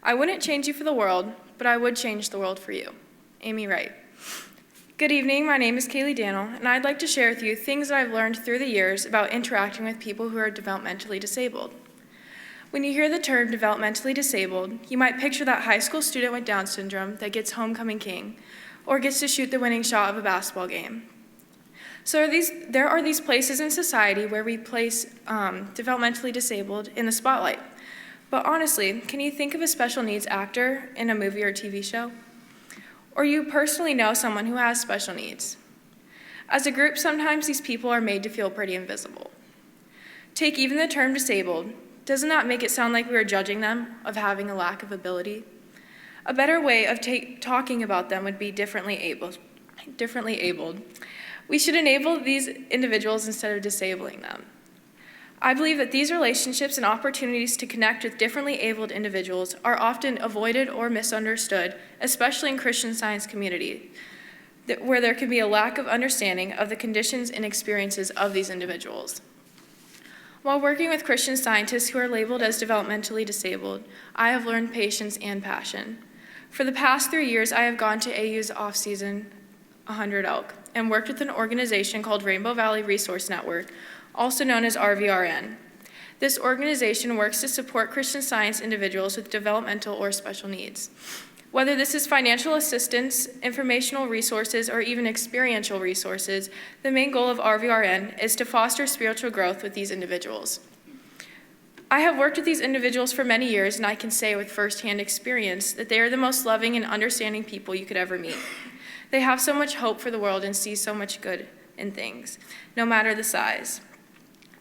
I wouldn't change you for the world, but I would change the world for you. Amy Wright. Good evening, my name is Cailey Dannull, and I'd like to share with you things that I've learned through the years about interacting with people who are developmentally disabled. When you hear the term developmentally disabled, you might picture that high school student with Down syndrome that gets homecoming king, or gets to shoot the winning shot of a basketball game. So there are these places in society where we place developmentally disabled in the spotlight. But honestly, can you think of a special needs actor in a movie or TV show? Or you personally know someone who has special needs? As a group, sometimes these people are made to feel pretty invisible. Take even the term disabled. Doesn't that make it sound like we are judging them of having a lack of ability? A better way of talking about them would be differently abled. We should enable these individuals instead of disabling them. I believe that these relationships and opportunities to connect with differently abled individuals are often avoided or misunderstood, especially in Christian Science community, where there can be a lack of understanding of the conditions and experiences of these individuals. While working with Christian scientists who are labeled as developmentally disabled, I have learned patience and passion. For the past 3 years, I have gone to AU's off-season 100 Elk and worked with an organization called Rainbow Valley Resource Network, also known as RVRN. This organization works to support Christian Science individuals with developmental or special needs. Whether this is financial assistance, informational resources, or even experiential resources, the main goal of RVRN is to foster spiritual growth with these individuals. I have worked with these individuals for many years, and I can say with firsthand experience that they are the most loving and understanding people you could ever meet. They have so much hope for the world and see so much good in things, no matter the size.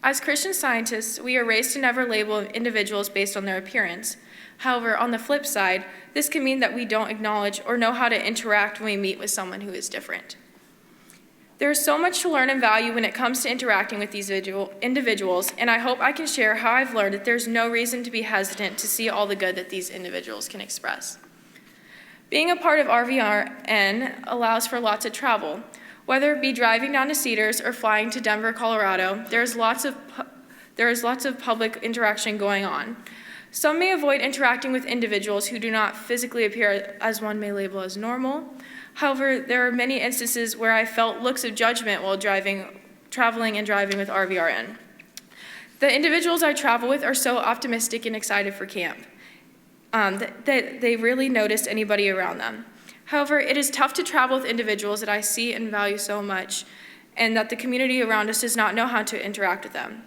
As Christian scientists, we are raised to never label individuals based on their appearance. However, on the flip side, this can mean that we don't acknowledge or know how to interact when we meet with someone who is different. There is so much to learn and value when it comes to interacting with these individuals, and I hope I can share how I've learned that there's no reason to be hesitant to see all the good that these individuals can express. Being a part of RVRN allows for lots of travel. Whether it be driving down to Cedars or flying to Denver, Colorado, there is lots of public interaction going on. Some may avoid interacting with individuals who do not physically appear as one may label as normal. However, there are many instances where I felt looks of judgment while traveling and driving with RVRN. The individuals I travel with are so optimistic and excited for camp that they really noticed anybody around them. However, it is tough to travel with individuals that I see and value so much, and that the community around us does not know how to interact with them.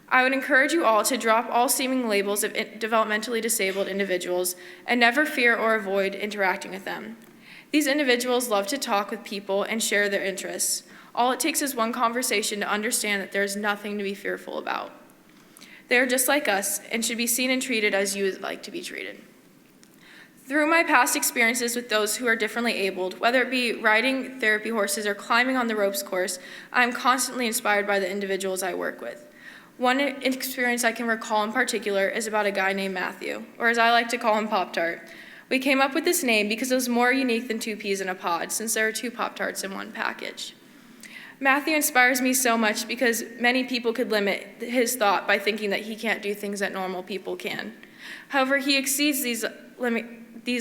I would encourage you all to drop all seeming labels of developmentally disabled individuals and never fear or avoid interacting with them. These individuals love to talk with people and share their interests. All it takes is one conversation to understand that there is nothing to be fearful about. They are just like us and should be seen and treated as you would like to be treated. Through my past experiences with those who are differently abled, whether it be riding therapy horses or climbing on the ropes course, I am constantly inspired by the individuals I work with. One experience I can recall in particular is about a guy named Matthew, or as I like to call him, Pop-Tart. We came up with this name because it was more unique than 2 peas in a pod, since there are 2 Pop-Tarts in one package. Matthew inspires me so much because many people could limit his thought by thinking that he can't do things that normal people can. However, he exceeds these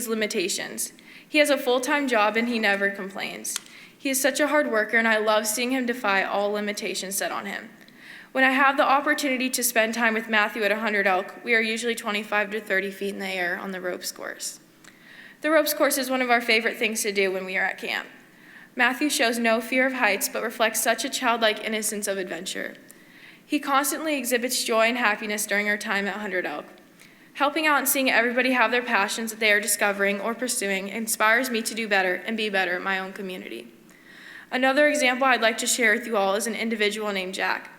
limitations. He has a full-time job and he never complains. He is such a hard worker, and I love seeing him defy all limitations set on him. When I have the opportunity to spend time with Matthew at 100 Elk, we are usually 25 to 30 feet in the air on the ropes course. The ropes course is one of our favorite things to do when we are at camp. Matthew shows no fear of heights, but reflects such a childlike innocence of adventure. He constantly exhibits joy and happiness during our time at 100 Elk. Helping out and seeing everybody have their passions that they are discovering or pursuing inspires me to do better and be better in my own community. Another example I'd like to share with you all is an individual named Jack.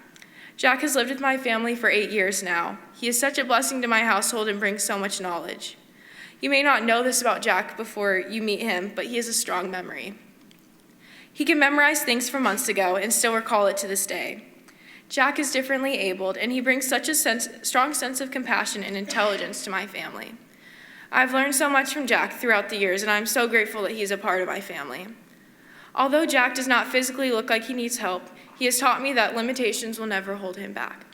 Jack has lived with my family for 8 years now. He is such a blessing to my household and brings so much knowledge. You may not know this about Jack before you meet him, but he has a strong memory. He can memorize things from months ago and still recall it to this day. Jack is differently abled, and he brings such a strong sense of compassion and intelligence to my family. I've learned so much from Jack throughout the years, and I'm so grateful that he's a part of my family. Although Jack does not physically look like he needs help, he has taught me that limitations will never hold him back.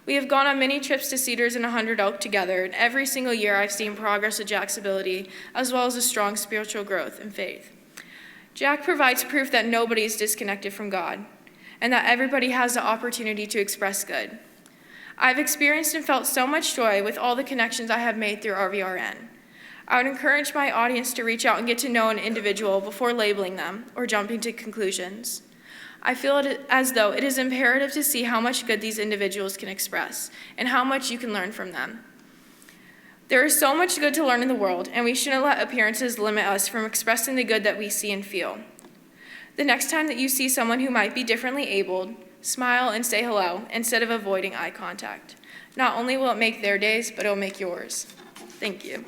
We have gone on many trips to Cedars and 100 Oak together, and every single year I've seen progress with Jack's ability, as well as a strong spiritual growth and faith. Jack provides proof that nobody is disconnected from God, and that everybody has the opportunity to express good. I've experienced and felt so much joy with all the connections I have made through RVRN. I would encourage my audience to reach out and get to know an individual before labeling them or jumping to conclusions. I feel it as though it is imperative to see how much good these individuals can express and how much you can learn from them. There is so much good to learn in the world, and we shouldn't let appearances limit us from expressing the good that we see and feel. The next time that you see someone who might be differently abled, smile and say hello instead of avoiding eye contact. Not only will it make their days, but it will make yours. Thank you.